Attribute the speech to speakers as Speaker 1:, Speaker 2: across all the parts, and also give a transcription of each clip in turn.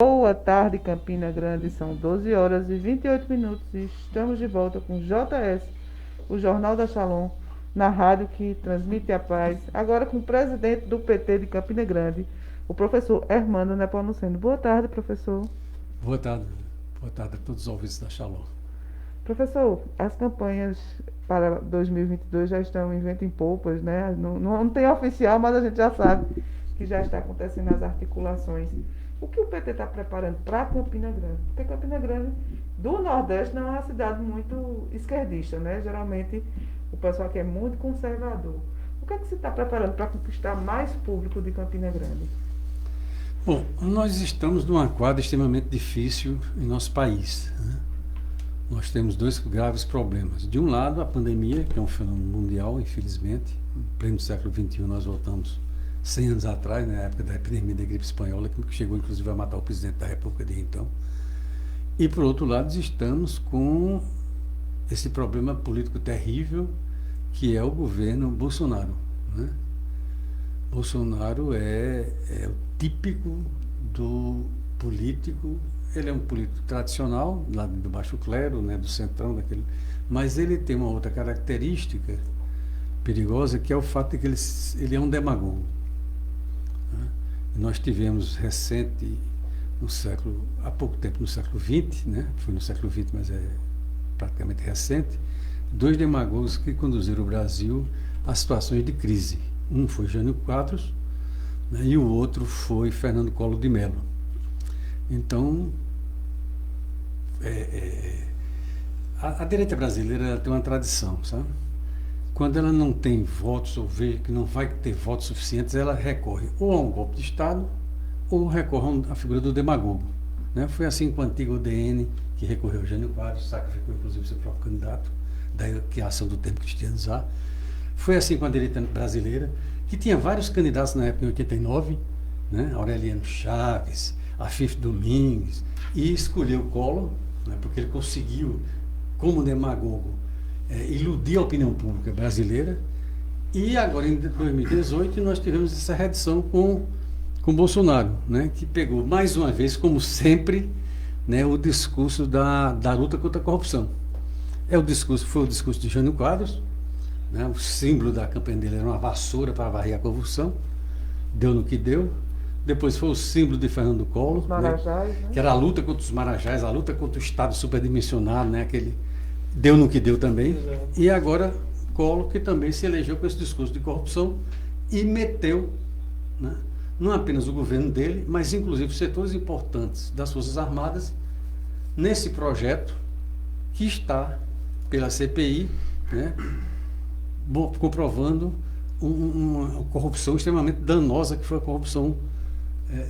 Speaker 1: Boa tarde, Campina Grande. São 12 horas e 28 minutos e estamos de volta com JS, o Jornal da Shalom, na rádio que transmite a paz. Agora com o presidente do PT de Campina Grande, o professor Hermano Nepomuceno. Boa tarde, professor.
Speaker 2: Boa tarde. Boa tarde a todos os ouvintes da Shalom.
Speaker 1: Professor, as campanhas para 2022 já estão em vento em polpas, né? Não tem oficial, mas a gente já sabe que já está acontecendo as articulações. O que o PT está preparando para Campina Grande? Porque Campina Grande do Nordeste não é uma cidade muito esquerdista, né? Geralmente o pessoal aqui é muito conservador. O que é que você está preparando para conquistar mais público de Campina Grande?
Speaker 2: Bom, nós estamos numa quadra extremamente difícil em nosso país, né? Nós temos dois graves problemas. De um lado, a pandemia, que é um fenômeno mundial, infelizmente. No pleno século XXI, nós voltamos 100 anos atrás, na época da epidemia da gripe espanhola, que chegou inclusive a matar o presidente da República de então. E, por outro lado, estamos com esse problema político terrível, que é o governo Bolsonaro, né? Bolsonaro é o típico do político. Ele é um político tradicional, lá do baixo clero, né, do centrão, mas ele tem uma outra característica perigosa, que é o fato de que ele é um demagogo, né? Nós tivemos há pouco tempo, no século XX, né, foi no século XX, mas é praticamente recente, dois demagogos que conduziram o Brasil a situações de crise. Um foi Jânio Quadros, né, e o outro foi Fernando Collor de Mello. Então, a direita brasileira tem uma tradição, sabe? Quando ela não tem votos, ou vê que não vai ter votos suficientes, ela recorre ou a um golpe de Estado, ou recorre à figura do demagogo, né? Foi assim com o antigo UDN, que recorreu a Jânio Quadros, sacrificou inclusive seu próprio candidato, da criação do tempo cristianizar. Foi assim com a direita brasileira, que tinha vários candidatos na época, em 89, né? Aureliano Chaves, Afif Domingues, e escolheu Collor, né? Porque ele conseguiu, como demagogo, iludir a opinião pública brasileira. E agora, em 2018, nós tivemos essa reedição com Bolsonaro, né? Que pegou, mais uma vez, como sempre, né, o discurso da luta contra a corrupção. Foi o discurso de Jânio Quadros, né? O símbolo da campanha dele era uma vassoura para varrer a corrupção, deu no que deu. Depois foi o símbolo de Fernando Collor,
Speaker 1: Os Marajás, né?
Speaker 2: que era a luta contra os marajás, a luta contra o Estado superdimensionado, né? Aquele deu no que deu também. Exato. E agora Collor, que também se elegeu com esse discurso de corrupção e meteu, né, não apenas o governo dele, mas inclusive setores importantes das Forças Armadas nesse projeto que está pela CPI, né, comprovando uma corrupção extremamente danosa, que foi a corrupção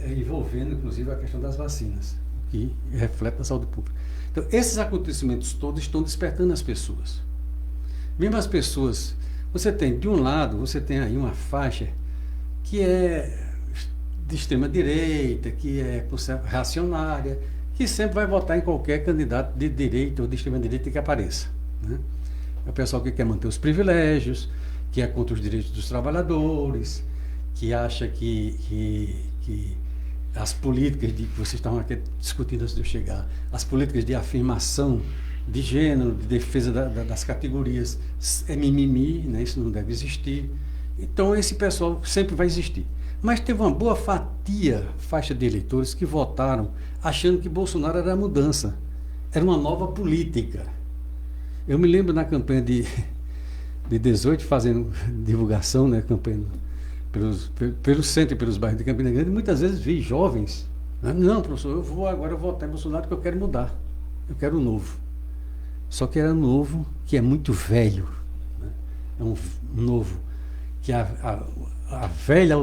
Speaker 2: envolvendo inclusive a questão das vacinas, que reflete na saúde pública. Então, esses acontecimentos todos estão despertando as pessoas. Mesmo as pessoas, de um lado, você tem aí uma faixa que é de extrema direita, que é reacionária, que sempre vai votar em qualquer candidato de direita ou de extrema direita que apareça, né? É o pessoal que quer manter os privilégios, que é contra os direitos dos trabalhadores, que acha que as políticas que vocês estavam aqui discutindo antes de eu chegar, as políticas de afirmação de gênero, de defesa das categorias, é mimimi, né? Isso não deve existir. Então esse pessoal sempre vai existir. Mas teve uma boa faixa de eleitores que votaram achando que Bolsonaro era a mudança, era uma nova política. Eu me lembro na campanha de 18, fazendo divulgação, né, campanha pelo centro e pelos bairros de Campina Grande, muitas vezes vi jovens, né? Não, professor, eu vou agora votar em Bolsonaro porque eu quero mudar, eu quero o novo. Só que era novo que é muito velho, né? É um novo que a velha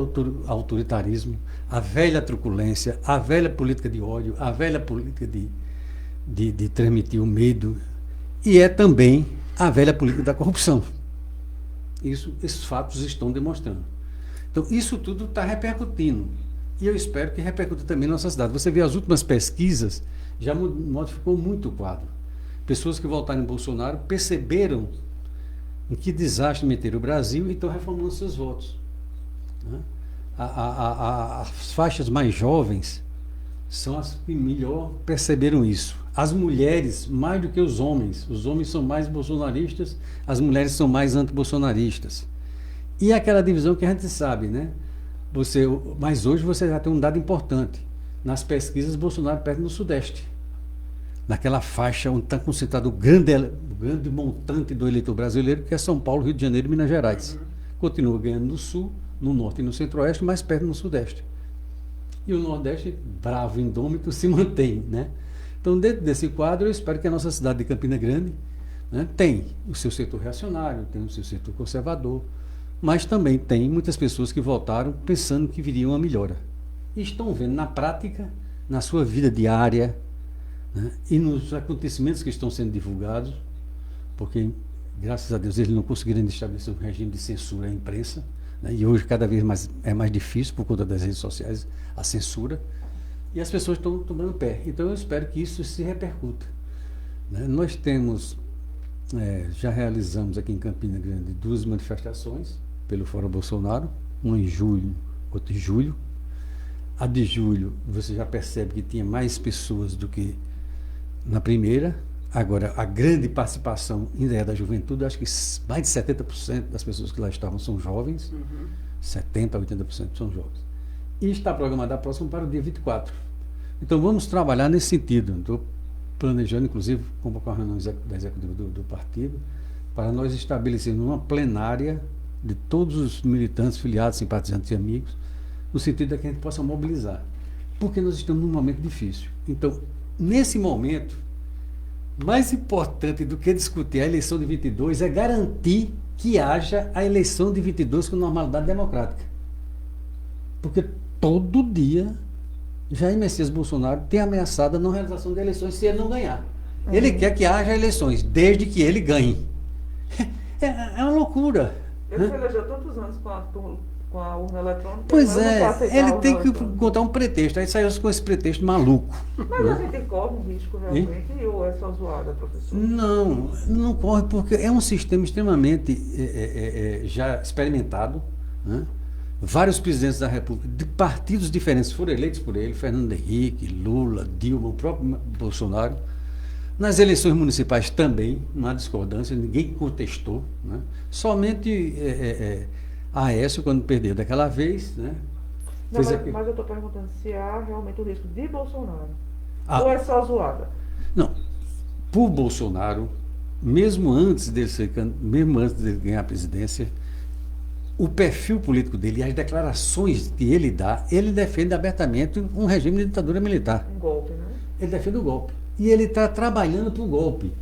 Speaker 2: autoritarismo, a velha truculência, a velha política de ódio, a velha política de transmitir o medo, e é também a velha política da corrupção. Esses fatos estão demonstrando. Então, isso tudo está repercutindo. E eu espero que repercute também na nossa cidade. Você vê as últimas pesquisas, já modificou muito o quadro. Pessoas que votaram em Bolsonaro perceberam em que desastre meteram o Brasil e estão reformulando seus votos, né? As faixas mais jovens são as que melhor perceberam isso. As mulheres, mais do que os homens. Os homens são mais bolsonaristas, as mulheres são mais antibolsonaristas. E aquela divisão que a gente sabe, né? Mas hoje você já tem um dado importante. Nas pesquisas, Bolsonaro perde no Sudeste. Naquela faixa onde está concentrado o grande montante do eleitor brasileiro, que é São Paulo, Rio de Janeiro e Minas Gerais. Continua ganhando no Sul, no Norte e no Centro-Oeste, mas perde no Sudeste. E o Nordeste, bravo, indômito, se mantém, né? Então, dentro desse quadro, eu espero que a nossa cidade de Campina Grande, né, tem o seu setor reacionário, tem o seu setor conservador, mas também tem muitas pessoas que votaram pensando que viria uma melhora. E estão vendo na prática, na sua vida diária, né, e nos acontecimentos que estão sendo divulgados, porque, graças a Deus, eles não conseguiram estabelecer um regime de censura à imprensa, né, e hoje cada vez mais é mais difícil por conta das redes sociais a censura, e as pessoas estão tomando pé. Então eu espero que isso se repercuta, né? Nós temos, já realizamos aqui em Campina Grande 2 manifestações pelo Fora Bolsonaro, uma em junho, outra em julho. A de julho, você já percebe que tinha mais pessoas do que na primeira. Agora, a grande participação ainda é da juventude, acho que mais de 70% das pessoas que lá estavam são jovens, 70% a 80% são jovens. E está programada a próxima para o dia 24. Então, vamos trabalhar nesse sentido. Estou planejando, inclusive, convocar a reunião da executiva do partido, para nós estabelecermos uma plenária de todos os militantes, filiados, simpatizantes e amigos, no sentido de que a gente possa mobilizar. Porque nós estamos num momento difícil. Então, nesse momento, mais importante do que discutir a eleição de 22 é garantir que haja a eleição de 22 com normalidade democrática. Porque todo dia Jair Messias Bolsonaro tem ameaçado a não realização de eleições se ele não ganhar. Ele quer que haja eleições, desde que ele ganhe. É uma loucura.
Speaker 1: Ele se elegeu tantos anos com a urna eletrônica.
Speaker 2: Pois é, ele tem que contar um pretexto. Aí saiu com esse pretexto maluco.
Speaker 1: Mas a gente corre um risco realmente, ou é só zoada, professor?
Speaker 2: Não corre, porque é um sistema extremamente já experimentado, né? Vários presidentes da República, de partidos diferentes, foram eleitos por ele, Fernando Henrique, Lula, Dilma, o próprio Bolsonaro. Nas eleições municipais também, não há discordância, ninguém contestou, né? Somente Aécio, quando perdeu daquela vez, né?
Speaker 1: Não, mas eu estou perguntando se há realmente o risco de Bolsonaro, ou é só zoada?
Speaker 2: Não, por Bolsonaro, mesmo antes dele ganhar a presidência, o perfil político dele e as declarações que ele dá, ele defende abertamente um regime de ditadura militar.
Speaker 1: Um golpe, né?
Speaker 2: Ele defende o golpe. E ele está trabalhando para o golpe.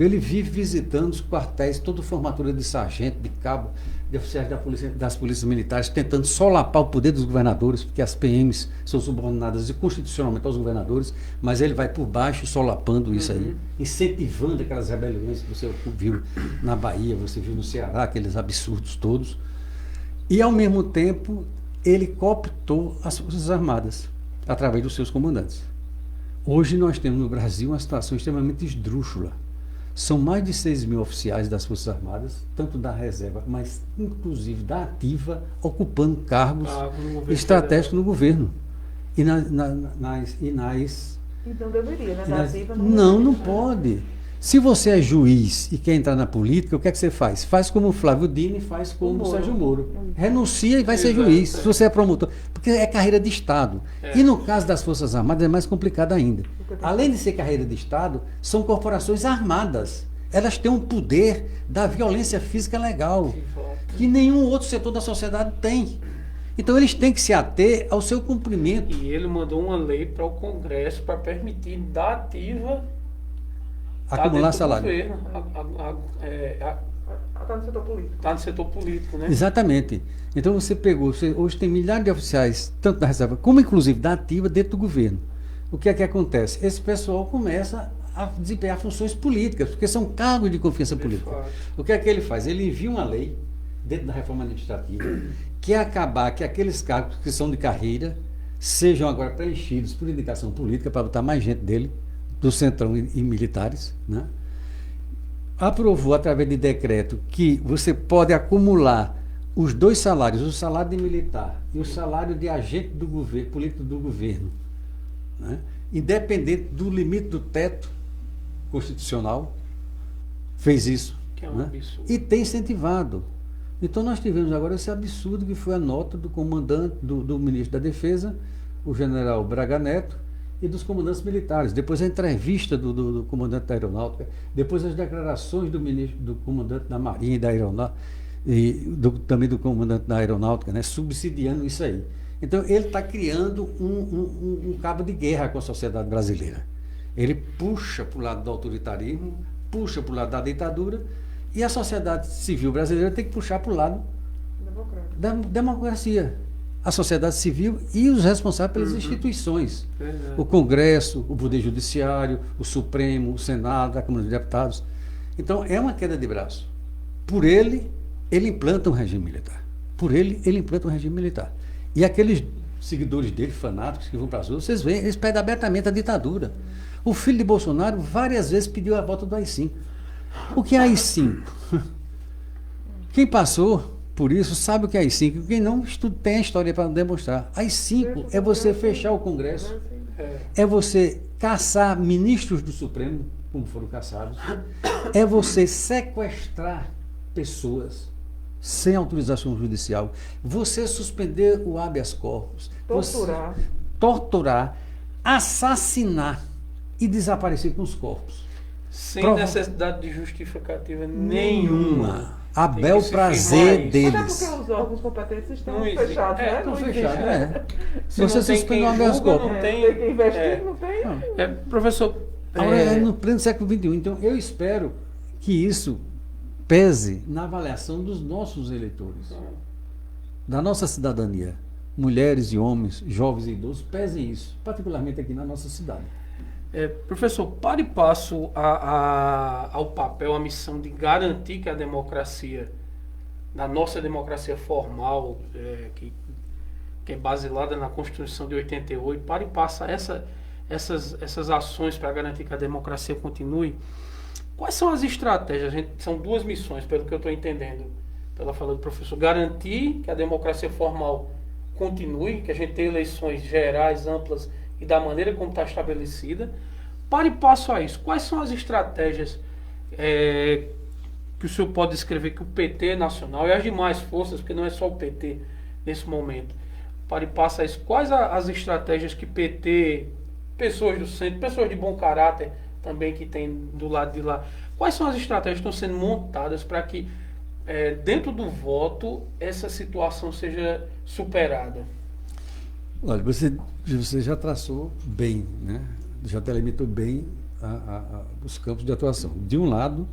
Speaker 2: Ele vive visitando os quartéis, toda formatura de sargento, de cabo, de oficiais das polícias militares, tentando solapar o poder dos governadores, porque as PMs são subordinadas constitucionalmente aos governadores, mas ele vai por baixo solapando isso aí, incentivando aquelas rebeliões que você viu na Bahia, você viu no Ceará, aqueles absurdos todos. E, ao mesmo tempo, ele cooptou as Forças Armadas, através dos seus comandantes. Hoje nós temos no Brasil uma situação extremamente esdrúxula. São mais de 6 mil oficiais das Forças Armadas, tanto da reserva, mas inclusive da ativa, ocupando cargos estratégicos no governo. Então
Speaker 1: deveria, né? Da ativa
Speaker 2: não pode. Se você é juiz e quer entrar na política, o que é que você faz? Faz como o Flávio Dino e faz como o Sérgio Moro. Renuncia e vai ser juiz, se você é promotor. Porque é carreira de Estado. E no caso das Forças Armadas é mais complicado ainda. Além de ser carreira de Estado, são corporações armadas. Elas têm um poder da violência física legal, que nenhum outro setor da sociedade tem. Então eles têm que se ater ao seu cumprimento.
Speaker 3: E ele mandou uma lei para o Congresso para permitir da ativa
Speaker 2: acumular salário.
Speaker 1: Está no setor político.
Speaker 3: Está no setor político, né?
Speaker 2: Exatamente. Então você hoje tem milhares de oficiais, tanto da reserva como inclusive da ativa, dentro do governo. O que é que acontece? Esse pessoal começa a desempenhar funções políticas, porque são cargos de confiança política. O que é que ele faz? Ele envia uma lei, dentro da reforma administrativa, que é acabar que aqueles cargos que são de carreira sejam agora preenchidos por indicação política, para botar mais gente dele, do Centrão e militares, né? Aprovou através de decreto que você pode acumular os dois salários, o salário de militar e o salário de agente do governo, político do governo, né, independente do limite do teto constitucional, fez isso.
Speaker 3: Que é um
Speaker 2: né,
Speaker 3: absurdo.
Speaker 2: e tem incentivado. Então nós tivemos agora esse absurdo que foi a nota do comandante, do ministro da Defesa, o general Braga Neto, e dos comandantes militares. Depois a entrevista do comandante da Aeronáutica, depois as declarações do comandante da Marinha e da Aeronáutica, e também do comandante da Aeronáutica, né, subsidiando isso aí. Então ele está criando um cabo de guerra com a sociedade brasileira. Ele puxa para o lado do autoritarismo, puxa para o lado da ditadura, e a sociedade civil brasileira tem que puxar para o lado da democracia. A sociedade civil e os responsáveis pelas instituições.
Speaker 3: Verdade.
Speaker 2: O Congresso, o Poder Judiciário, o Supremo, o Senado, a Câmara dos Deputados. Então, é uma queda de braço. Por ele implanta um regime militar. Por ele implanta um regime militar. E aqueles seguidores dele, fanáticos, que vão para as ruas, vocês veem, eles pedem abertamente a ditadura. O filho de Bolsonaro várias vezes pediu a volta do AI-5. O que é AI-5? Quem passou por isso sabe o que é AI-5. Quem não tem a história para demonstrar. AI-5 é você fechar o Congresso, é você caçar ministros do Supremo, como foram caçados, é você sequestrar pessoas sem autorização judicial, você suspender o habeas corpus, torturar, assassinar e desaparecer com os corpos.
Speaker 3: Sem necessidade de justificativa nenhuma.
Speaker 2: A bel prazer deles.
Speaker 1: Até porque os órgãos competentes estão
Speaker 3: existe.
Speaker 1: fechados, né?
Speaker 2: Estão
Speaker 1: Não
Speaker 2: fechados,
Speaker 1: existe.
Speaker 3: Se
Speaker 2: Você
Speaker 3: não tem
Speaker 2: suspende
Speaker 3: quem
Speaker 2: o habeas
Speaker 3: julga,
Speaker 2: corpus.
Speaker 3: não
Speaker 1: Tem
Speaker 3: tem.
Speaker 1: que investir, não tem.
Speaker 3: Professor,
Speaker 2: Agora é no pleno século XXI. Então, eu espero que isso pese na avaliação dos nossos eleitores, da nossa cidadania. Mulheres e homens, jovens e idosos, pesem isso, particularmente aqui na nossa cidade.
Speaker 3: Professor, para e passo ao papel, à missão de garantir que a democracia, na nossa democracia formal, que é baseada na Constituição de 88, para e passa essas ações para garantir que a democracia continue. Quais são as estratégias? São duas missões, pelo que eu estou entendendo, pela fala do professor. Garantir que a democracia formal continue, que a gente tenha eleições gerais, amplas e da maneira como está estabelecida. Para e passo a isso. Quais são as estratégias que o senhor pode descrever que o PT nacional e as demais forças, porque não é só o PT nesse momento, para e passo a isso. Quais as estratégias que PT, pessoas do centro, pessoas de bom caráter também que tem do lado de lá, quais são as estratégias que estão sendo montadas para que dentro do voto essa situação seja superada?
Speaker 2: Olha, você já traçou bem, né? Já delimitou bem os campos de atuação. De um lado,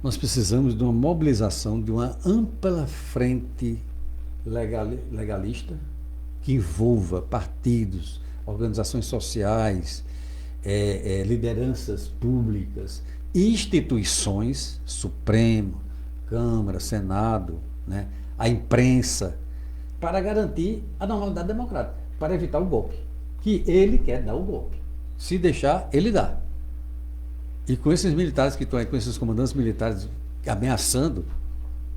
Speaker 2: nós precisamos de uma mobilização, de uma ampla frente legalista que envolva partidos, organizações sociais, lideranças públicas, instituições, Supremo, Câmara, Senado, né? A imprensa, para garantir a normalidade democrática, para evitar o golpe, que ele quer dar o golpe. Se deixar, ele dá. E com esses militares que estão aí, com esses comandantes militares ameaçando,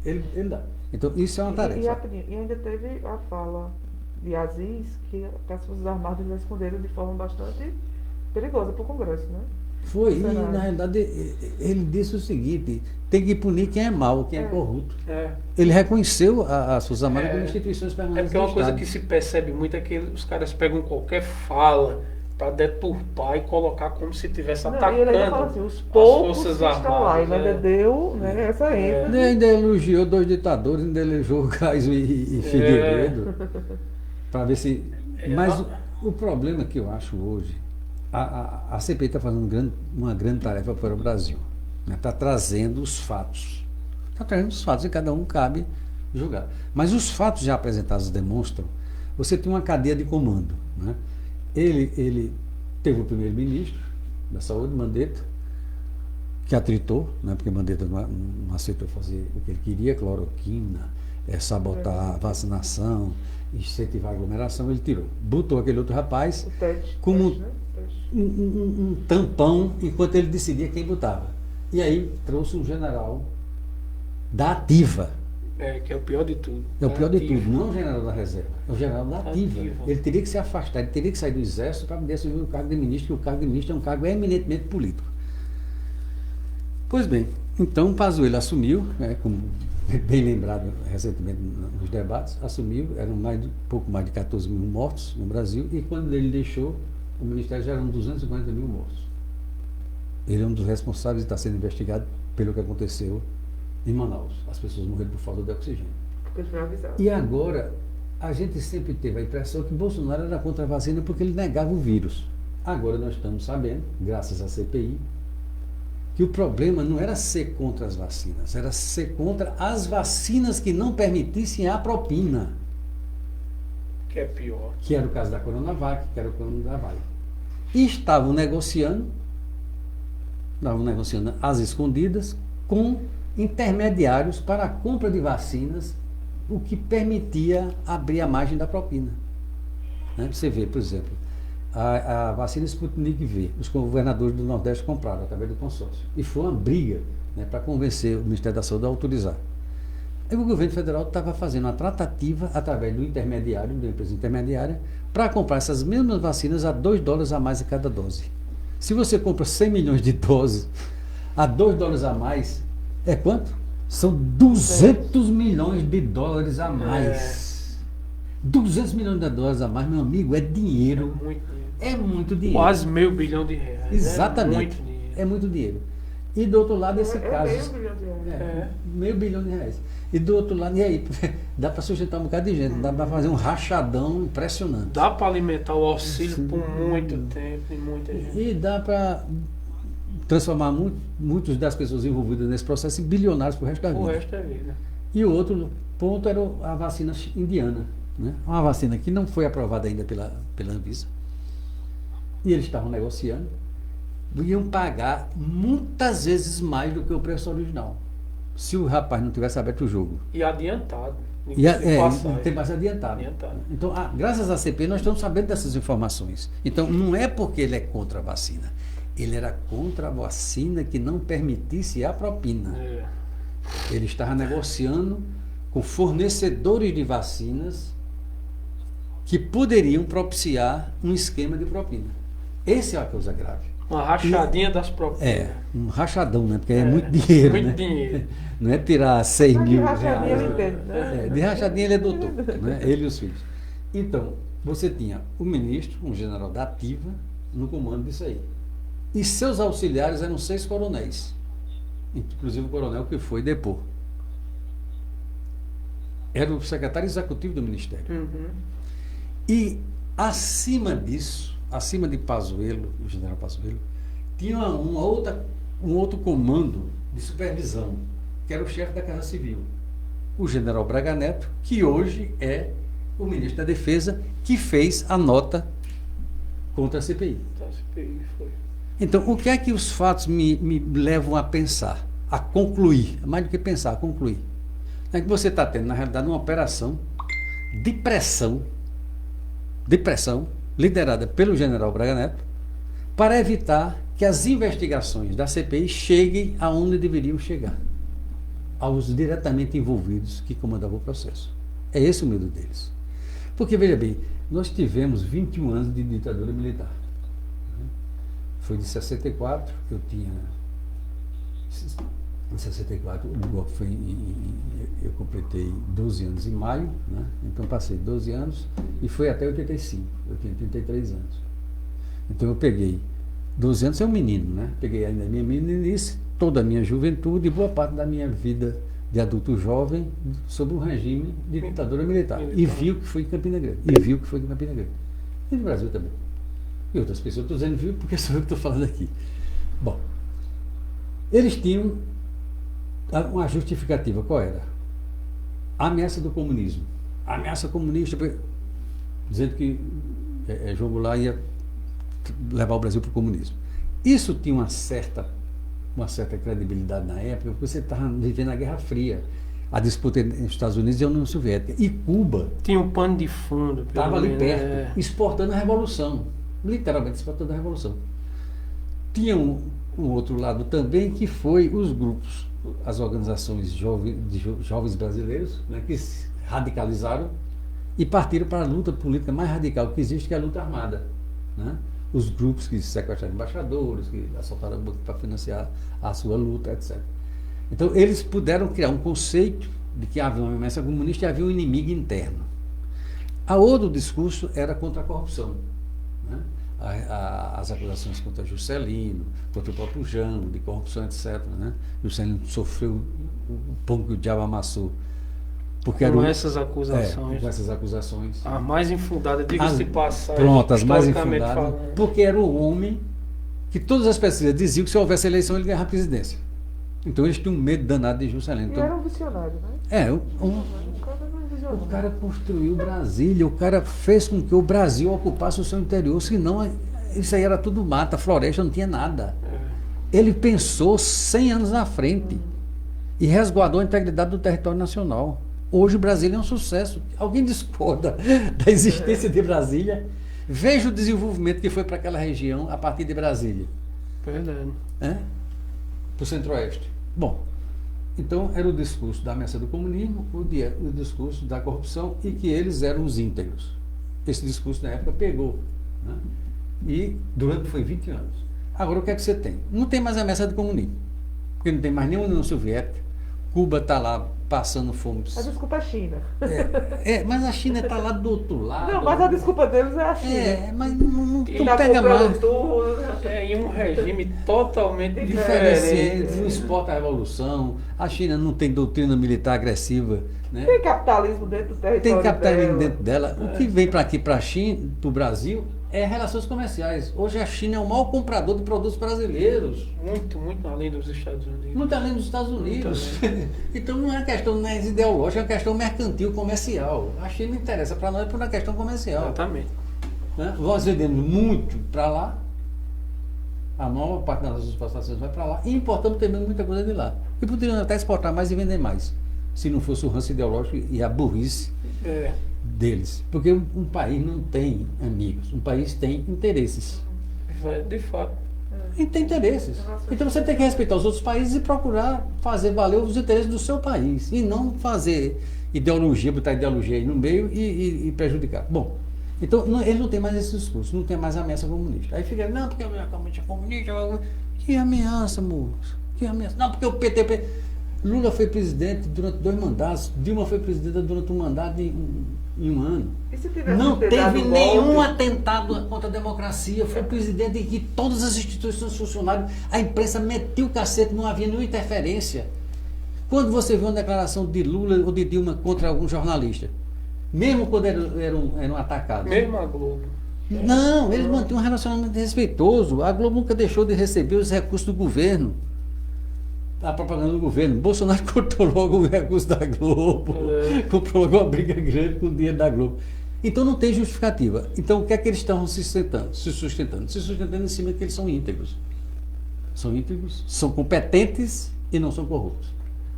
Speaker 2: ele dá. Então, isso é uma tarefa.
Speaker 1: E ainda teve a fala de Aziz que as Forças Armadas responderam de forma bastante perigosa para o Congresso, né?
Speaker 2: Foi, e na realidade ele disse o seguinte: tem que punir quem é mau, quem é corrupto. Ele reconheceu as Forças Armadas como instituições permanentes.
Speaker 3: Porque uma coisa que se percebe muito é que os caras pegam qualquer fala para deturpar e colocar como se estivesse atacando.
Speaker 1: E ele ainda fala assim, os poucos
Speaker 3: Forças
Speaker 1: que estão lá, e ainda deu, né, essa ênfase.
Speaker 2: Ainda elogiou dois ditadores, ainda elogiou Geisel e Figueiredo, para ver se... Mas o problema que eu acho hoje, a CPI está fazendo uma grande tarefa para o Brasil. Está trazendo os fatos. Está trazendo os fatos e cada um cabe julgar. Mas os fatos já apresentados demonstram, você tem uma cadeia de comando, né? Ele teve o primeiro-ministro da Saúde, Mandetta, que atritou, né, porque Mandetta não aceitou fazer o que ele queria, cloroquina, sabotar a vacinação, incentivar a aglomeração, ele tirou. Botou aquele outro rapaz como um tampão enquanto ele decidia quem botava. E aí trouxe um general da ativa,
Speaker 3: que é o pior de tudo.
Speaker 2: É o pior de
Speaker 3: Ativo.
Speaker 2: tudo, não o general da reserva, é o general da ativa.
Speaker 3: Ativa.
Speaker 2: Ele teria que se afastar, ele teria que sair do exército para poder assumir o cargo de ministro, porque o cargo de ministro é um cargo eminentemente político. Pois bem, então Pazuello assumiu, como bem lembrado recentemente nos debates, assumiu, eram pouco mais de 14 mil mortos no Brasil, e quando ele deixou, o Ministério já eram 250 mil mortos. Ele é um dos responsáveis e está sendo investigado pelo que aconteceu em Manaus. As pessoas morreram por falta de oxigênio.
Speaker 1: Porque foi avisado.
Speaker 2: E agora, a gente sempre teve a impressão que Bolsonaro era contra a vacina porque ele negava o vírus. Agora nós estamos sabendo, graças à CPI, que o problema não era ser contra as vacinas, era ser contra as vacinas que não permitissem a propina.
Speaker 3: Que é pior.
Speaker 2: Que era o caso da Coronavac, que era o Coronavac. E estavam negociando às escondidas com intermediários para a compra de vacinas, o que permitia abrir a margem da propina. Você vê, por exemplo, a vacina Sputnik V, os governadores do Nordeste compraram através do consórcio. E foi uma briga para convencer o Ministério da Saúde a autorizar. Aí o governo federal estava fazendo uma tratativa através do intermediário, da empresa intermediária, para comprar essas mesmas vacinas a $2 a mais a cada dose. Se você compra 100 milhões de doses a $2 a mais, é quanto? São 200 milhões de dólares a mais. 200 milhões de dólares a mais, meu amigo, é dinheiro.
Speaker 3: Muito dinheiro.
Speaker 2: É muito dinheiro.
Speaker 3: Quase $500 milhão de reais.
Speaker 2: Exatamente.
Speaker 3: É muito dinheiro.
Speaker 2: É muito dinheiro. E do outro lado, esse caso.
Speaker 1: Meio bilhão de reais.
Speaker 2: Meio bilhão de reais. E do outro lado, e aí? Dá para sustentar um bocado de gente, dá para fazer um rachadão impressionante.
Speaker 3: Dá para alimentar o auxílio por muito tempo e muita gente.
Speaker 2: E dá para transformar muitas das pessoas envolvidas nesse processo em bilionários pro resto da vida.
Speaker 3: O resto é vida.
Speaker 2: E o outro ponto era a vacina indiana. Uma vacina que não foi aprovada ainda pela Anvisa. E eles estavam negociando. Iam pagar muitas vezes mais do que o preço original. Se o rapaz não tivesse aberto o jogo.
Speaker 3: E adiantado.
Speaker 2: Tem mais adiantado. Então, graças à CPI, nós estamos sabendo dessas informações. Então, não é porque ele é contra a vacina. Ele era contra a vacina que não permitisse a propina. Ele estava negociando com fornecedores de vacinas que poderiam propiciar um esquema de propina. Essa é a coisa grave.
Speaker 3: Uma rachadinha das propinas.
Speaker 2: Um rachadão, né? Porque é muito dinheiro.
Speaker 3: Muito
Speaker 2: né?
Speaker 3: dinheiro.
Speaker 2: Não é tirar 100 mil reais.
Speaker 1: De rachadinha ele entende, né?
Speaker 2: De rachadinha ele é doutor, né? Ele e os filhos. Então, você tinha o ministro, um general da ativa, no comando disso aí. E seus auxiliares eram 6 coronéis. Inclusive o coronel que foi depor. Era o secretário executivo do Ministério.
Speaker 3: Uhum.
Speaker 2: E acima disso, acima de Pazuello, o general Pazuello, tinha um outro comando de supervisão, que era o chefe da Casa Civil, o general Braga Neto, que hoje é o ministro da Defesa, que fez a nota contra a CPI. Então, o que é que os fatos me levam a pensar, a concluir, mais do que pensar, a concluir? É que você está tendo, na realidade, uma operação de pressão, liderada pelo general Braga Neto, para evitar que as investigações da CPI cheguem aonde deveriam chegar, aos diretamente envolvidos que comandavam o processo. É esse o medo deles. Porque, veja bem, nós tivemos 21 anos de ditadura militar. Foi de 64, eu tinha... Em 64, o golpe foi eu completei 12 anos em maio, né? Então passei 12 anos e foi até 85, eu tinha 33 anos. Então eu peguei 12 anos, é um menino, né? Peguei ainda a minha meninice, toda a minha juventude e boa parte da minha vida de adulto jovem sob o regime de ditadura militar. E vi o que foi em Campina Grande. E no Brasil também. E outras pessoas, estou dizendo viu porque sou eu que estou falando aqui. Bom, eles tinham uma justificativa, qual era? A ameaça do comunismo. A ameaça comunista, dizendo que João Goulart ia levar o Brasil para o comunismo. Isso tinha uma certa credibilidade na época, porque você estava vivendo a Guerra Fria, a disputa entre os Estados Unidos e a União Soviética. E Cuba
Speaker 3: tinha um pano de fundo.
Speaker 2: Estava ali perto, exportando a Revolução. Literalmente exportando a Revolução. Tinham um outro lado também, que foi os grupos, as organizações de jovens brasileiros, né, que se radicalizaram e partiram para a luta política mais radical que existe, que é a luta armada. Né? Os grupos que sequestraram embaixadores, que assaltaram banco para financiar a sua luta, etc. Então, eles puderam criar um conceito de que havia uma ameaça comunista e havia um inimigo interno. A outro discurso era contra a corrupção. Né? As acusações contra Juscelino, contra o próprio Jango, de corrupção, etc. Né? Juscelino sofreu o pão que o diabo amassou. Porque
Speaker 3: com essas acusações.
Speaker 2: Com essas acusações.
Speaker 3: A mais infundada, diga-se de passagem.
Speaker 2: Pronto, as mais infundadas.
Speaker 3: Falando.
Speaker 2: Porque era o homem que todas as pesquisas diziam que se houvesse eleição ele ganhava a presidência. Então eles tinham um medo danado de Juscelino. Então,
Speaker 1: E era um visionário, né?
Speaker 2: O cara construiu Brasília, o cara fez com que o Brasil ocupasse o seu interior, senão isso aí era tudo mata, floresta, não tinha nada. Ele pensou 100 anos na frente e resguardou a integridade do território nacional. Hoje Brasília é um sucesso. Alguém discorda da existência de Brasília? Veja o desenvolvimento que foi para aquela região a partir de Brasília.
Speaker 3: Verdade.
Speaker 2: Para o Centro-Oeste. Bom, então era o discurso da ameaça do comunismo, o discurso da corrupção e que eles eram os íntegros. Esse discurso na época pegou. Né? E foi 20 anos. Agora o que é que você tem? Não tem mais ameaça do comunismo. Porque não tem mais nenhuma União Soviética. Cuba está lá passando fome.
Speaker 1: A desculpa é a China.
Speaker 2: Mas a China está lá do outro lado.
Speaker 1: Não, mas a desculpa deles é a China.
Speaker 2: Mas não
Speaker 1: Tá
Speaker 2: pega mais.
Speaker 1: tudo.
Speaker 3: Em um regime totalmente
Speaker 2: Diferente,
Speaker 3: diferente.
Speaker 2: não exporta a revolução. A China não tem doutrina militar agressiva. Né?
Speaker 1: Tem capitalismo dentro do território
Speaker 2: Tem capitalismo
Speaker 1: dela.
Speaker 2: dentro dela. O que vem para aqui, para a China, para o Brasil, é relações comerciais. Hoje a China é o maior comprador de produtos brasileiros.
Speaker 3: Muito, muito além dos Estados Unidos.
Speaker 2: Muito além dos Estados Unidos. Então não é questão ideológica, é uma questão mercantil, comercial. A China interessa para nós por uma questão comercial.
Speaker 3: Exatamente.
Speaker 2: Né? Nós vendemos muito para lá, a maior parte das nossas exportações vai para lá, e importamos também muita coisa de lá. E poderiam até exportar mais e vender mais, se não fosse o ranço ideológico e a burrice deles. Porque um país não tem amigos, um país tem interesses.
Speaker 3: De fato.
Speaker 2: E tem interesses. Então você tem que respeitar os outros países e procurar fazer valer os interesses do seu país. E não fazer ideologia, botar ideologia aí no meio e prejudicar. Bom, então eles não têm mais esse discurso, não tem mais ameaça comunista. Aí fica, não, porque a ameaça comunista. Que ameaça, moço? Que ameaça? Não, porque o PT. Lula foi presidente durante 2 mandatos, Dilma foi presidenta durante um mandato em um ano.
Speaker 1: E se tivesse
Speaker 2: Não
Speaker 1: tentado
Speaker 2: teve
Speaker 1: um
Speaker 2: nenhum
Speaker 1: golpe?
Speaker 2: atentado contra a democracia. Foi presidente em que todas as instituições funcionaram, a imprensa meteu o cacete, não havia nenhuma interferência. Quando você vê uma declaração de Lula ou de Dilma contra algum jornalista, mesmo quando eram atacados.
Speaker 3: Mesmo a Globo.
Speaker 2: Não, eles mantinham um relacionamento respeitoso. A Globo nunca deixou de receber os recursos do governo. A propaganda do governo. Bolsonaro cortou logo o recurso da Globo, comprou logo uma briga grande com o dinheiro da Globo. Então não tem justificativa. Então o que é que eles estão se sustentando? Se sustentando em cima de que eles são íntegros. São íntegros, são competentes e não são corruptos.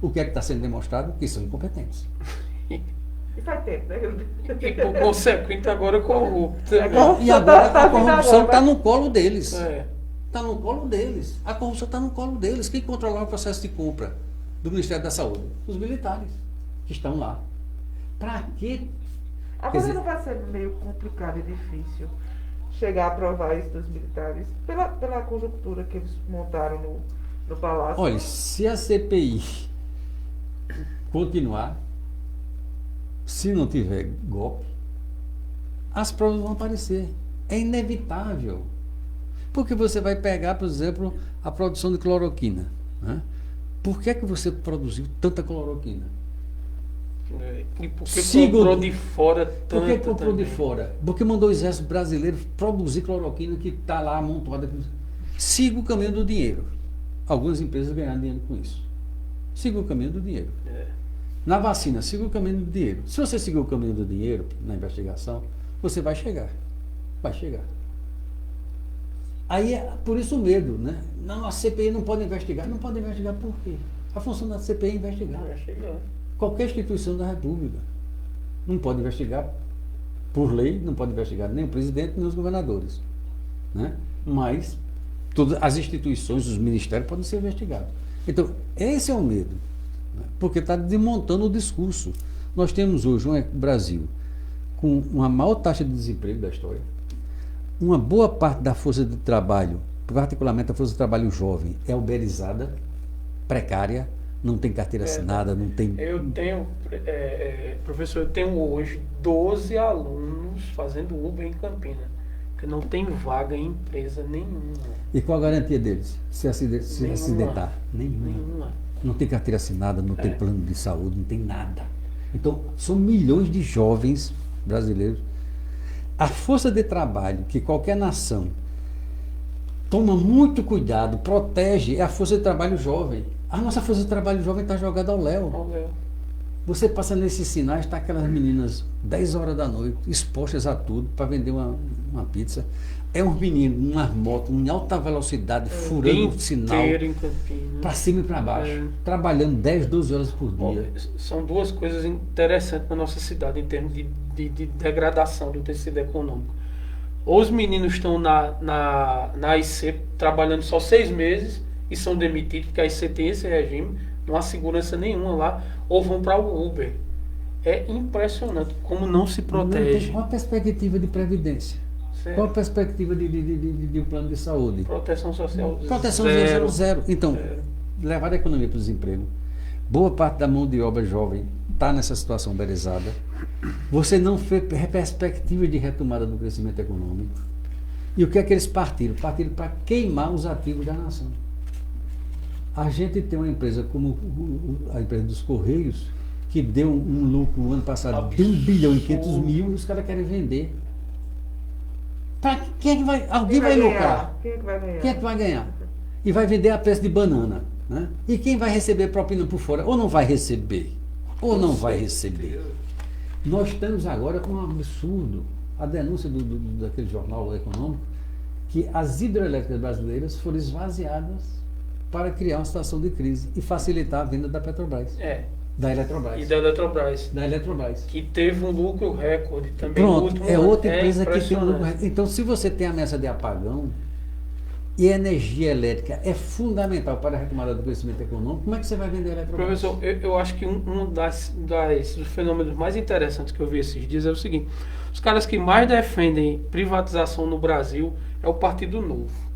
Speaker 2: O que é que está sendo demonstrado? Que são incompetentes.
Speaker 1: E faz tempo, né?
Speaker 3: E por consequente agora corrupto.
Speaker 2: E agora
Speaker 1: tá
Speaker 2: a corrupção
Speaker 1: vindo
Speaker 2: está
Speaker 1: agora,
Speaker 2: no colo deles.
Speaker 3: É.
Speaker 2: Está no colo deles. A corrupção está no colo deles. Quem controla o processo de compra do Ministério da Saúde? Os militares que estão lá. Para quê?
Speaker 1: Agora
Speaker 2: dizer-
Speaker 1: não vai ser meio complicado e difícil chegar a aprovar isso dos militares pela conjuntura que eles montaram no Palácio.
Speaker 2: Olha, se a CPI continuar, se não tiver golpe, as provas vão aparecer. É inevitável. Porque você vai pegar, por exemplo, a produção de cloroquina. Né? Por que é que você produziu tanta cloroquina?
Speaker 3: E porque
Speaker 2: Sigo-
Speaker 3: comprou de fora tanto
Speaker 2: Por que comprou de
Speaker 3: também.
Speaker 2: fora? Porque mandou o exército brasileiro produzir cloroquina que está lá amontoada. Siga o caminho do dinheiro. Algumas empresas ganharam dinheiro com isso. Siga o caminho do dinheiro. Na vacina, siga o caminho do dinheiro. Se você seguir o caminho do dinheiro na investigação, você vai chegar. Vai chegar. Aí é por isso o medo, né? Não, a CPI não pode investigar. Não pode investigar por quê? A função da CPI é investigar.
Speaker 3: Vai chegar.
Speaker 2: Qualquer instituição da República não pode investigar por lei, não pode investigar nem o presidente nem os governadores. Né? Mas todas as instituições, os ministérios podem ser investigados. Então, esse é o medo, né? Porque está desmontando o discurso. Nós temos hoje um Brasil com uma maior taxa de desemprego da história, uma boa parte da força de trabalho, particularmente a força de trabalho jovem, é uberizada, precária, não tem carteira assinada, não tem...
Speaker 3: Professor, eu tenho hoje 12 alunos fazendo Uber em Campina, que não tem vaga em empresa nenhuma.
Speaker 2: E qual a garantia deles? Se acidentar? Nenhuma. Não tem carteira assinada, não tem plano de saúde, não tem nada. Então, são milhões de jovens brasileiros. A força de trabalho que qualquer nação toma muito cuidado, protege, é a força de trabalho jovem. A nossa força de trabalho jovem está jogada ao léu. Você passa nesses sinais, está aquelas meninas 10 horas da noite, expostas a tudo, para vender uma pizza. É um menino, uma moto, em alta velocidade, furando o sinal, para cima e para baixo, trabalhando 10, 12 horas por dia.
Speaker 3: São duas coisas interessantes na nossa cidade, em termos de degradação do tecido econômico. Ou os meninos estão na AIC trabalhando só 6 meses e são demitidos, porque a AIC tem esse regime, não há segurança nenhuma lá, ou vão para o Uber. É impressionante como não se protege.
Speaker 2: Qual a perspectiva de previdência? Certo. Qual a perspectiva de um plano de saúde?
Speaker 3: Proteção social
Speaker 2: zero. Então, levar a economia para o desemprego. Boa parte da mão de obra jovem está nessa situação uberizada. Você não fez perspectiva de retomada do crescimento econômico. E o que é que eles partiram? Partiram para queimar os ativos da nação. A gente tem uma empresa como a empresa dos Correios, que deu um lucro no ano passado de 1 bilhão e 500 mil, e os caras querem vender. Para quem é que vai? Alguém vai lucrar.
Speaker 1: Quem é que vai ganhar?
Speaker 2: Quem é que vai ganhar? E vai vender a preço de banana. Né? E quem vai receber propina por fora? Ou não vai receber? Ou não vai receber? Nós estamos agora com um absurdo. A denúncia daquele jornal econômico, que as hidrelétricas brasileiras foram esvaziadas para criar uma situação de crise e facilitar a venda da Petrobras. Da Eletrobras.
Speaker 3: E da Eletrobras.
Speaker 2: Da Eletrobras.
Speaker 3: Que teve um lucro recorde também.
Speaker 2: Pronto, é outra empresa que tem um lucro recorde. Então, se você tem ameaça de apagão e a energia elétrica é fundamental para a retomada do crescimento econômico, como é que você vai vender a Eletrobras?
Speaker 3: Professor, eu acho que um dos fenômenos mais interessantes que eu vi esses dias é o seguinte: os caras que mais defendem privatização no Brasil é o Partido Novo.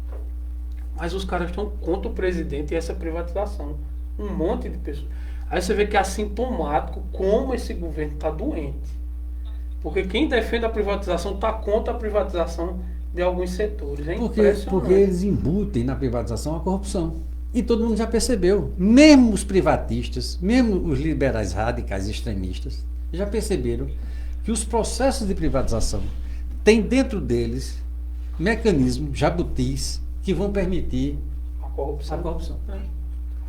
Speaker 3: Mas os caras estão contra o presidente e essa privatização. Um monte de pessoas. Aí você vê que é assintomático como esse governo está doente. Porque quem defende a privatização está contra a privatização de alguns setores. É impressionante.
Speaker 2: Porque eles embutem na privatização a corrupção. E todo mundo já percebeu. Mesmo os privatistas, mesmo os liberais radicais extremistas, já perceberam que os processos de privatização têm dentro deles mecanismos, jabutis, que vão permitir
Speaker 3: a corrupção.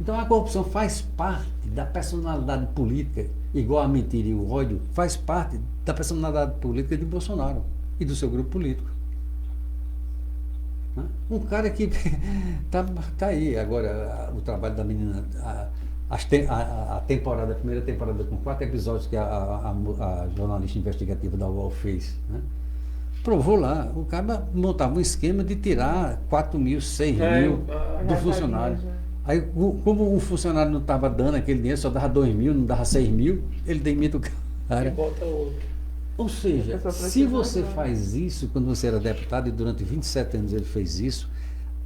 Speaker 2: Então a corrupção faz parte da personalidade política, igual a mentira e o ódio, faz parte da personalidade política de Bolsonaro e do seu grupo político. Um cara que tá aí agora, o trabalho da menina, a primeira temporada com 4 episódios que a jornalista investigativa da UOL fez, né? Provou lá, o cara montava um esquema de tirar 4 mil, 6 mil do funcionário. Aí, como o funcionário não estava dando aquele dinheiro, só dava 2 mil, não dava 6 mil, ele demite o cara.
Speaker 3: E bota outro.
Speaker 2: Ou seja, se você faz isso, quando você era deputado, e durante 27 anos ele fez isso,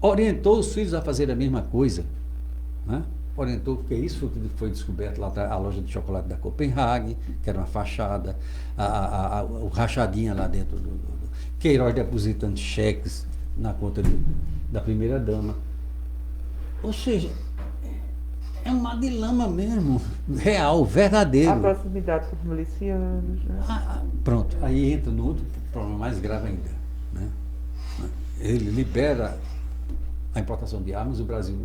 Speaker 2: orientou os filhos a fazer a mesma coisa, né? Orientou, porque isso foi descoberto lá, a loja de chocolate da Copenhague, que era uma fachada, o rachadinha lá dentro Queiroz depositando cheques na conta da primeira-dama. Ou seja, é uma dilema mesmo, real, verdadeiro.
Speaker 1: A proximidade com os milicianos. Né?
Speaker 2: Pronto, aí entra no outro problema mais grave ainda. Né? Ele libera a importação de armas, o Brasil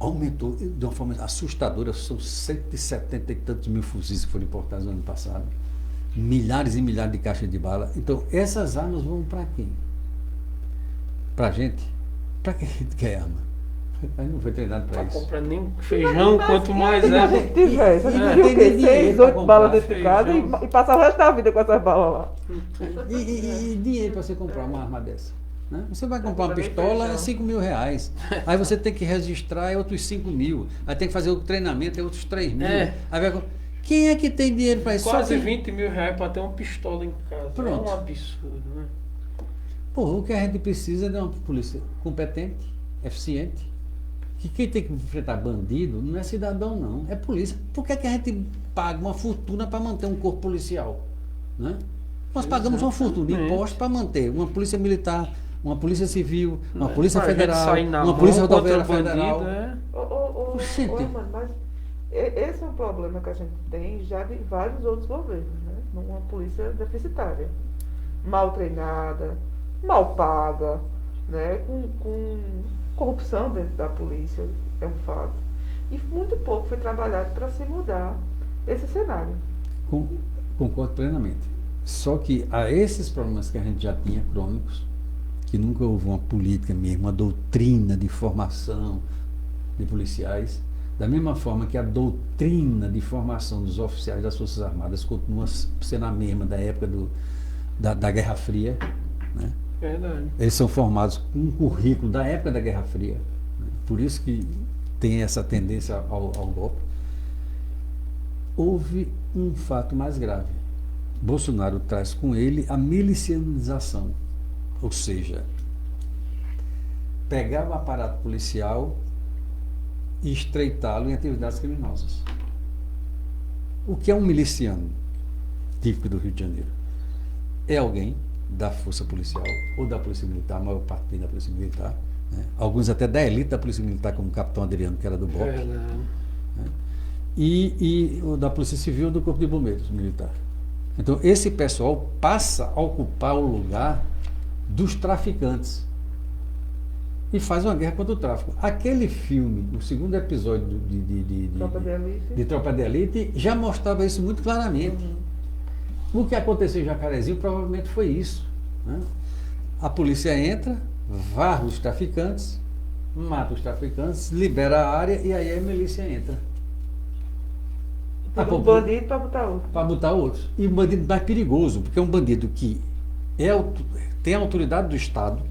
Speaker 2: aumentou de uma forma assustadora, são 170 e tantos mil fuzis que foram importados no ano passado. Milhares e milhares de caixas de bala. Então, essas armas vão para quem? Para a gente? Para quem a gente quer arma? A gente não foi treinado para isso.
Speaker 3: Não compra nem feijão, quanto mais
Speaker 1: Se a gente tivesse, a gente teria o quê? 6, 8 balas dentro de casa e passar o resto da vida com essas balas lá.
Speaker 2: E dinheiro para você comprar uma arma dessa? Né? Você vai comprar uma
Speaker 1: Também
Speaker 2: pistola,
Speaker 1: feijão.
Speaker 2: é 5 mil reais. Aí você tem que registrar, é outros 5 mil. Aí tem que fazer o treinamento, é outros 3 mil.
Speaker 3: É.
Speaker 2: Aí quem é que tem dinheiro para isso?
Speaker 3: Quase
Speaker 2: Só que-
Speaker 3: 20 mil reais para ter uma pistola em casa.
Speaker 2: Pronto.
Speaker 3: É um absurdo, né?
Speaker 2: Pô, o que a gente precisa é de uma polícia competente, eficiente. Que quem tem que enfrentar bandido não é cidadão, não. É polícia. Por que, é que a gente paga uma fortuna para manter um corpo policial? Né? Nós pagamos uma fortuna de
Speaker 3: Exatamente.
Speaker 2: impostos para manter uma polícia militar, uma polícia civil, uma polícia
Speaker 3: Pra gente
Speaker 2: federal,
Speaker 3: sair na
Speaker 2: uma
Speaker 3: mão
Speaker 2: polícia
Speaker 3: contra
Speaker 2: rodoviária
Speaker 3: o bandido,
Speaker 2: federal.
Speaker 3: é.
Speaker 2: Gente.
Speaker 1: Mano, mas esse é um problema que a gente tem já de vários outros governos, né? Uma polícia deficitária, mal treinada, mal paga, né? Com corrupção dentro da polícia, é um fato. E muito pouco foi trabalhado para se mudar esse cenário.
Speaker 2: Concordo plenamente. Só que a esses problemas que a gente já tinha crônicos, que nunca houve uma política mesmo, uma doutrina de formação de policiais, da mesma forma que a doutrina de formação dos oficiais das Forças Armadas continua sendo a mesma da época da Guerra Fria, né?
Speaker 3: Verdade.
Speaker 2: Eles são formados com um currículo da época da Guerra Fria, né? Por isso que tem essa tendência ao golpe. Houve um fato mais grave. Bolsonaro traz com ele a milicianização, ou seja, pegar o aparato policial e estreitá-lo em atividades criminosas. O que é um miliciano típico do Rio de Janeiro? É alguém da força policial ou da polícia militar, a maior parte vem da polícia militar, né? Alguns até da elite da polícia militar, como o capitão Adriano, que era do BOP,
Speaker 3: Verdade.
Speaker 2: né? E o da polícia civil do corpo de bombeiros militar. Então esse pessoal passa a ocupar o lugar dos traficantes e faz uma guerra contra o tráfico. Aquele filme, o segundo episódio
Speaker 1: Tropa de Elite.
Speaker 2: de Tropa de Elite, já mostrava isso muito claramente. O que aconteceu em Jacarezinho provavelmente foi isso, né? A polícia entra, varre os traficantes, mata os traficantes, libera a área e aí a milícia entra.
Speaker 1: Tira um bandido para botar outro.
Speaker 2: Para botar outros. E o bandido mais perigoso, porque é um bandido que tem a autoridade do Estado,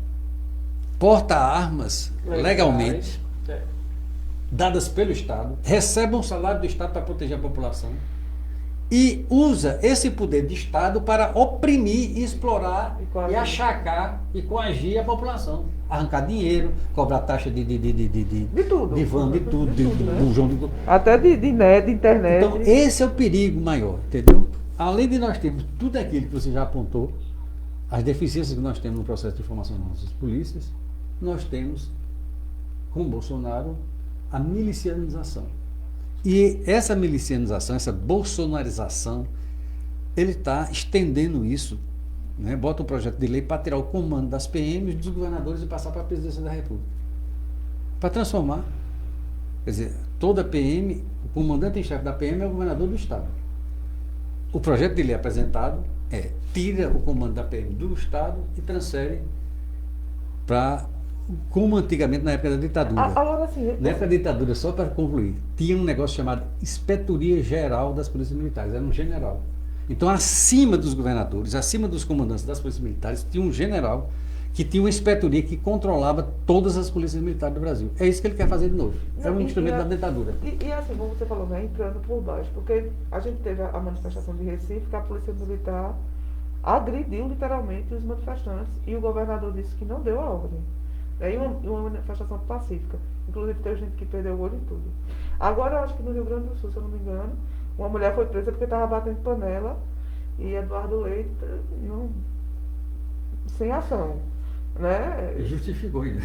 Speaker 2: porta armas legalmente,
Speaker 3: É.
Speaker 2: dadas pelo Estado, recebe um salário do Estado para proteger a população e usa esse poder de Estado para oprimir, explorar
Speaker 1: E coagir.
Speaker 2: e achacar e coagir a população. Arrancar dinheiro, cobrar taxa de
Speaker 1: tudo.
Speaker 2: de van, de tudo,
Speaker 1: De tudo, né?
Speaker 2: do João de...
Speaker 1: Até de net, de internet.
Speaker 2: Então, esse é o perigo maior, entendeu? Além de nós termos tudo aquilo que você já apontou, as deficiências que nós temos no processo de formação das nossas polícias, nós temos, com Bolsonaro, a milicianização. E essa milicianização, essa bolsonarização, ele está estendendo isso, né? Bota um projeto de lei para tirar o comando das PMs dos governadores e passar para a presidência da República. Para transformar. Quer dizer, toda PM, o comandante em chefe da PM é o governador do Estado. O projeto de lei apresentado tira o comando da PM do Estado e transfere para, como antigamente na época da ditadura.
Speaker 1: Agora sim.
Speaker 2: Na época da ditadura, só para concluir, tinha um negócio chamado Inspetoria Geral das Polícias Militares, era um general. Então, acima dos governadores, acima dos comandantes das polícias militares, tinha um general que tinha uma inspetoria que controlava todas as polícias militares do Brasil. É isso que ele quer fazer de novo. É um instrumento da ditadura.
Speaker 1: E assim, como você falou, né, entrando por baixo, porque a gente teve a manifestação de Recife, que a polícia militar agrediu literalmente os manifestantes e o governador disse que não deu a ordem. E uma manifestação pacífica. Inclusive teve gente que perdeu o olho e tudo. Agora, eu acho que no Rio Grande do Sul, se eu não me engano, uma mulher foi presa porque estava batendo panela e Eduardo Leite sem ação. Né?
Speaker 2: Justificou ainda.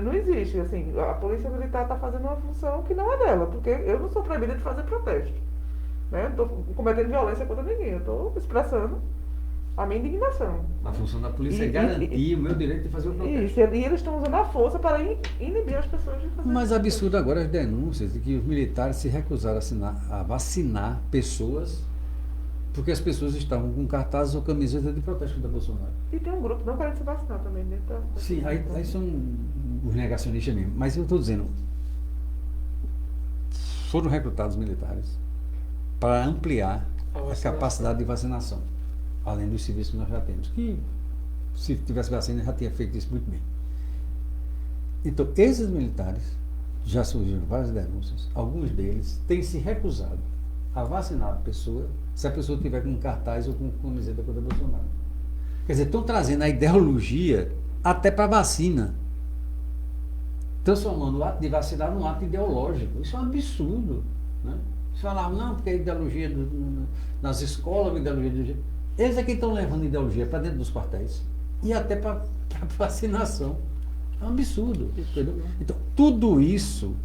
Speaker 1: Não existe, assim, a polícia militar está fazendo uma função que não é dela, porque eu não sou proibida de fazer protesto, né? Não estou cometendo violência contra ninguém, eu estou expressando a minha indignação.
Speaker 2: A função da polícia é garantir o meu direito de fazer o protesto.
Speaker 1: Isso, e eles estão usando a força para inibir as pessoas de fazer.
Speaker 2: Mas absurdo agora as denúncias de que os militares se recusaram a vacinar pessoas porque as pessoas estavam com cartazes ou camisetas de protesto da Bolsonaro.
Speaker 1: E tem um grupo não querendo se vacinar também dentro da
Speaker 2: Sim, aí são os negacionistas mesmo. Mas eu estou dizendo, foram recrutados militares para ampliar a capacidade de vacinação, além dos serviços que nós já temos, que se tivesse vacina, já tinha feito isso muito bem. Então, esses militares, já surgiram várias denúncias, alguns deles têm se recusado a vacinar a pessoa, se a pessoa tiver com cartaz ou com camiseta contra Bolsonaro. Quer dizer, estão trazendo a ideologia até para a vacina, transformando o ato de vacinar num ato ideológico. Isso é um absurdo, né? Eles falavam, não, porque a ideologia nas escolas, a ideologia do... Eles é que estão levando ideologia para dentro dos quartéis e até para vacinação. É um absurdo. Entendeu? Então, tudo isso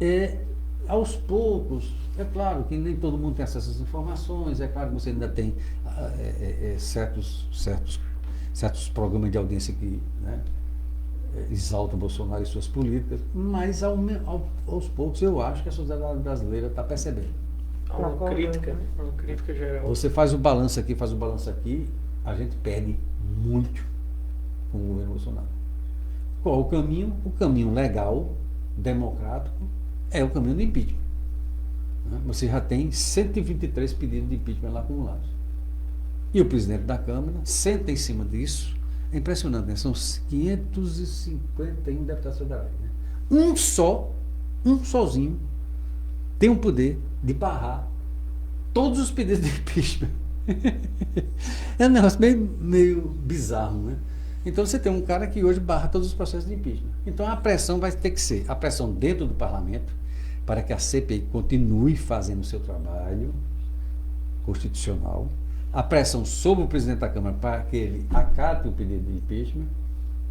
Speaker 2: é aos poucos. É claro que nem todo mundo tem acesso às informações, é claro que você ainda tem certos programas de audiência que, né, exaltam o Bolsonaro e suas políticas, mas aos poucos eu acho que a sociedade brasileira está percebendo.
Speaker 3: Há uma crítica geral.
Speaker 2: Você faz o balanço aqui, a gente perde muito com o governo Bolsonaro. Qual o caminho? O caminho legal, democrático, é o caminho do impeachment. Você já tem 123 pedidos de impeachment lá acumulados. E o presidente da Câmara senta em cima disso. É impressionante, né? São 551 deputados federais. Né? Um sozinho, tem o poder de barrar todos os pedidos de impeachment. É um negócio meio bizarro, né? Então você tem um cara que hoje barra todos os processos de impeachment. Então a pressão vai ter que ser a pressão dentro do parlamento para que a CPI continue fazendo o seu trabalho constitucional, a pressão sobre o presidente da Câmara para que ele acate o pedido de impeachment.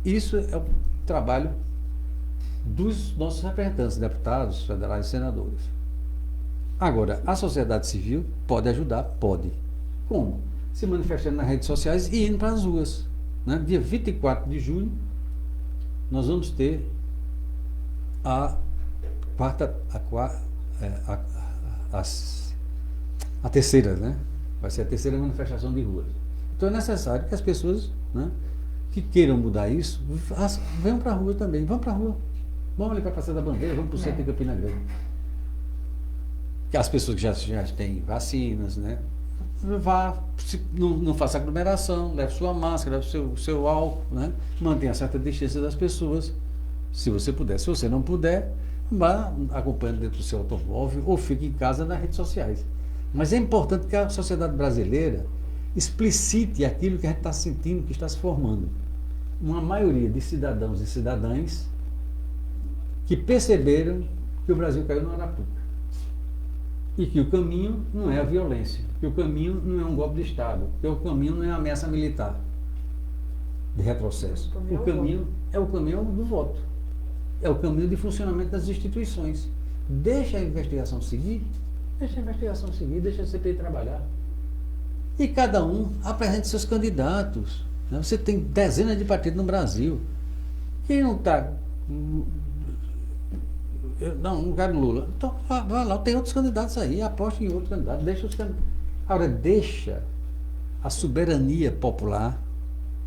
Speaker 2: Isso é o trabalho dos nossos representantes, deputados, federais e senadores. Agora, a sociedade civil pode ajudar? Pode. Como? Se manifestando nas redes sociais e indo para as ruas. Né? Dia 24 de junho, nós vamos ter a terceira, né? Vai ser a terceira manifestação de ruas. Então é necessário que as pessoas, né, que queiram mudar isso, venham para a rua também. Vamos para a rua. Vamos ali para a Praça da Bandeira, vamos para o centro de Campina Grande. Que as pessoas que já têm vacinas, né? Não faça aglomeração, leve sua máscara, leve seu álcool, né? Mantenha certa distância das pessoas, se você puder. Se você não puder, vá acompanhando dentro do seu automóvel ou fique em casa nas redes sociais. Mas é importante que a sociedade brasileira explicite aquilo que a gente está sentindo, que está se formando. Uma maioria de cidadãos e cidadãs que perceberam que o Brasil caiu no Arapuca. E que o caminho não é a violência, que o caminho não é um golpe de Estado, que o caminho não é a ameaça militar de retrocesso. O caminho é o caminho do voto. É o caminho de funcionamento das instituições. Deixa a investigação seguir, deixa a CPI trabalhar. E cada um apresente seus candidatos. Né? Você tem dezenas de partidos no Brasil. Quem não está... Não quero Lula. Então, vai lá, tem outros candidatos aí, aposte em outros candidatos, deixa os candidatos. Agora, deixa a soberania popular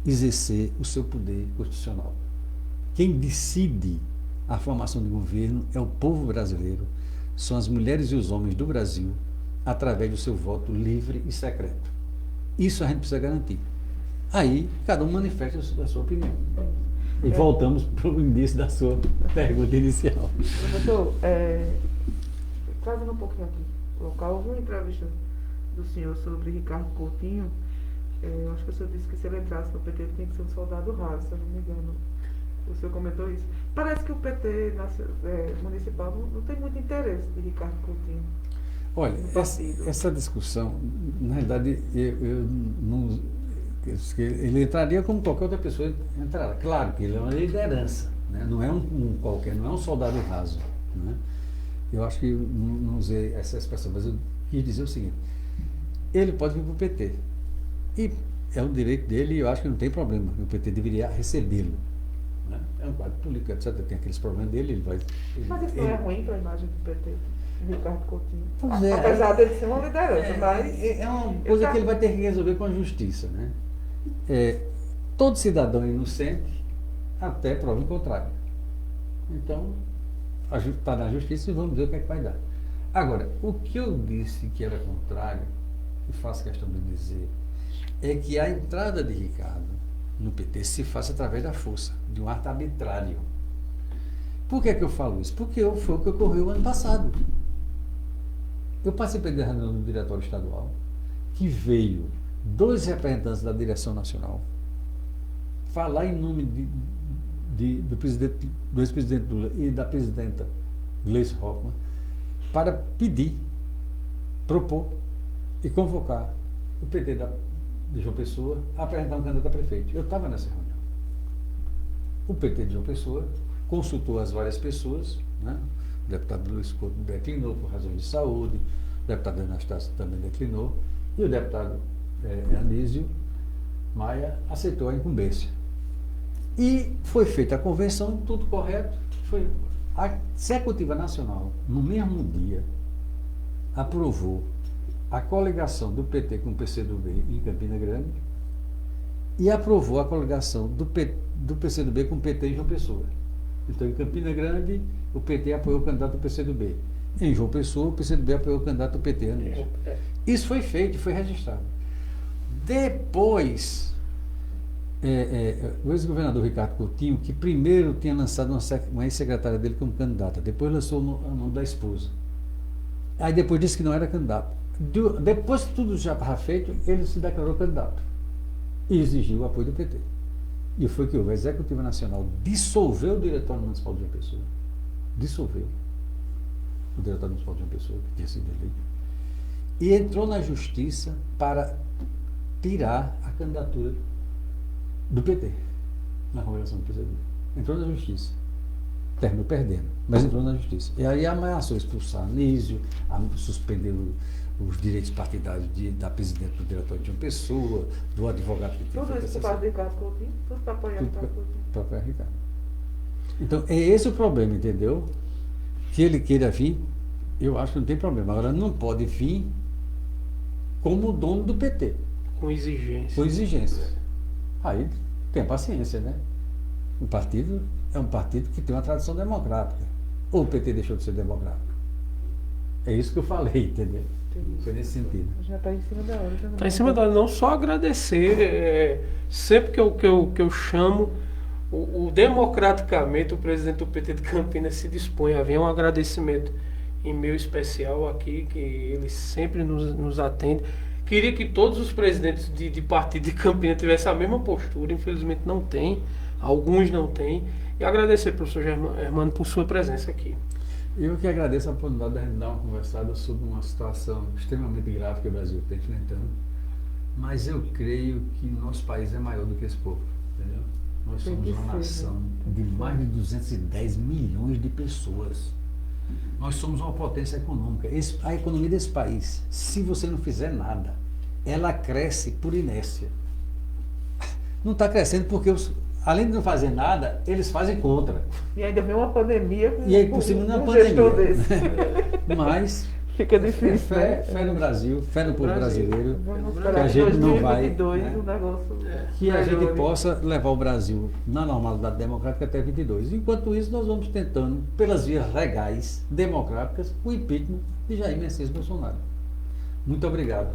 Speaker 2: exercer o seu poder constitucional. Quem decide a formação de governo é o povo brasileiro, são as mulheres e os homens do Brasil, através do seu voto livre e secreto. Isso a gente precisa garantir. Aí, cada um manifesta a sua opinião. E voltamos para o início da sua pergunta inicial.
Speaker 1: Professor, trazendo um pouquinho aqui o local, alguma entrevista do senhor sobre Ricardo Coutinho, eu acho que o senhor disse que se ele entrasse no PT ele tem que ser um soldado raso, se eu não me engano. O senhor comentou isso. Parece que o PT municipal não tem muito interesse de Ricardo Coutinho.
Speaker 2: Olha, essa discussão, na realidade, eu não... Ele entraria como qualquer outra pessoa entrará. Claro que ele é uma liderança, né? Não é um qualquer, não é um soldado raso. Né? Eu acho que não usei essa expressão, mas eu quis dizer o seguinte: ele pode vir para o PT. E é um direito dele e eu acho que não tem problema. O PT deveria recebê-lo. Né? É um quadro político, etc. Tem aqueles problemas dele, ele vai.
Speaker 1: Mas isso não é ruim para a imagem do PT? Ricardo Coutinho.
Speaker 2: Pois
Speaker 1: Apesar dele ser uma liderança, mas...
Speaker 2: É uma coisa que ele vai ter que resolver com a justiça, né? Todo cidadão inocente até prova em contrário. Então, está na justiça e vamos ver o que é que vai dar. Agora, o que eu disse que era contrário, e faço questão de dizer, é que a entrada de Ricardo no PT se faz através da força, de um ato arbitrário. Por que eu falo isso? Porque foi o que ocorreu ano passado. Eu participei da reunião do Diretório Estadual, que veio 2 representantes da direção nacional falar em nome do ex-presidente Lula e da presidenta Gleisi Hoffmann para pedir, propor e convocar o PT de João Pessoa a apresentar um candidato a prefeito. Eu estava nessa reunião. O PT de João Pessoa consultou as várias pessoas, né? O deputado Luiz Couto declinou por razões de saúde, o deputado Anastácio também declinou, e o deputado Anísio Maia aceitou a incumbência. E foi feita a convenção, tudo correto. A Executiva Nacional, no mesmo dia, aprovou a coligação do PT com o PCdoB em Campina Grande e aprovou a coligação do PCdoB com o PT em João Pessoa. Então, em Campina Grande, o PT apoiou o candidato do PCdoB. Em João Pessoa, o PCdoB apoiou o candidato do PT. Isso foi feito, foi registrado. Depois, o ex-governador Ricardo Coutinho, que primeiro tinha lançado uma ex-secretária dele como candidata, depois lançou o nome da esposa. Aí depois disse que não era candidato. Depois que tudo já estava feito, ele se declarou candidato e exigiu o apoio do PT. E foi que houve. A Executiva Nacional dissolveu o Diretório Municipal de João Pessoa. Dissolveu o Diretório Municipal de João Pessoa, que tinha sido eleito. E entrou na Justiça para tirar a candidatura do PT na congregação do PCdoB. Entrou na Justiça. Terminou perdendo, mas entrou na Justiça. E aí ameaçou expulsar Anísio, suspender os direitos partidários da presidente do Diretório de João Pessoa, do advogado que tinha.
Speaker 1: Tudo isso por causa de Ricardo Coutinho? Tudo para apoiar o Ricardo Coutinho?
Speaker 2: Para apoiar Ricardo. Então, é esse o problema, entendeu? Que ele queira vir, eu acho que não tem problema. Agora, não pode vir como dono do PT.
Speaker 3: Com exigência.
Speaker 2: Com exigência. Aí, tem paciência, né? O partido é um partido que tem uma tradição democrática. Ou o PT deixou de ser democrático? É isso que eu falei, entendeu?
Speaker 1: Entendi.
Speaker 2: Foi nesse sentido.
Speaker 1: Já está em cima da hora.
Speaker 3: Está em cima da hora. Não só agradecer. Sempre que eu chamo, o democraticamente, o presidente do PT de Campinas se dispõe a vir. Um agradecimento em meu especial aqui, que ele sempre nos atende. Queria que todos os presidentes de partido de Campinas tivessem a mesma postura. Infelizmente não tem. Alguns não têm. E agradecer, professor Germano, por sua presença aqui.
Speaker 2: Eu que agradeço a oportunidade de a gente dar uma conversada sobre uma situação extremamente grave que o Brasil está enfrentando. Mas eu creio que nosso país é maior do que esse povo, entendeu? Nós somos uma nação de mais de 210 milhões de pessoas. Nós somos uma potência econômica. A economia desse país, se você não fizer nada, ela cresce por inércia. Não está crescendo porque além de não fazer nada, eles fazem contra.
Speaker 1: E ainda vem uma pandemia com
Speaker 2: e aí, por cima, uma pandemia.
Speaker 1: Desse.
Speaker 2: Mas
Speaker 1: fica difícil.
Speaker 2: Fé no Brasil, fé no povo brasileiro.
Speaker 1: Vamos
Speaker 2: Que
Speaker 1: esperar
Speaker 2: a gente não vai.
Speaker 1: 2022,
Speaker 2: Né?
Speaker 1: o negócio
Speaker 2: Que a gente
Speaker 1: melhore.
Speaker 2: possa levar o Brasil na normalidade democrática até 22. Enquanto isso, nós vamos tentando, pelas vias legais, democráticas, o impeachment de Jair Messias Bolsonaro. Muito obrigado.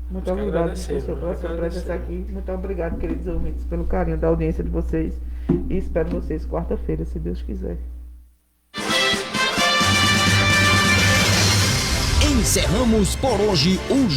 Speaker 1: Muito obrigado,
Speaker 3: agradecer,
Speaker 1: professor, pela sua
Speaker 3: agradecer.
Speaker 1: presença aqui. Muito obrigado, queridos ouvintes, pelo carinho da audiência de vocês. E espero vocês quarta-feira, se Deus quiser.
Speaker 4: Encerramos por hoje o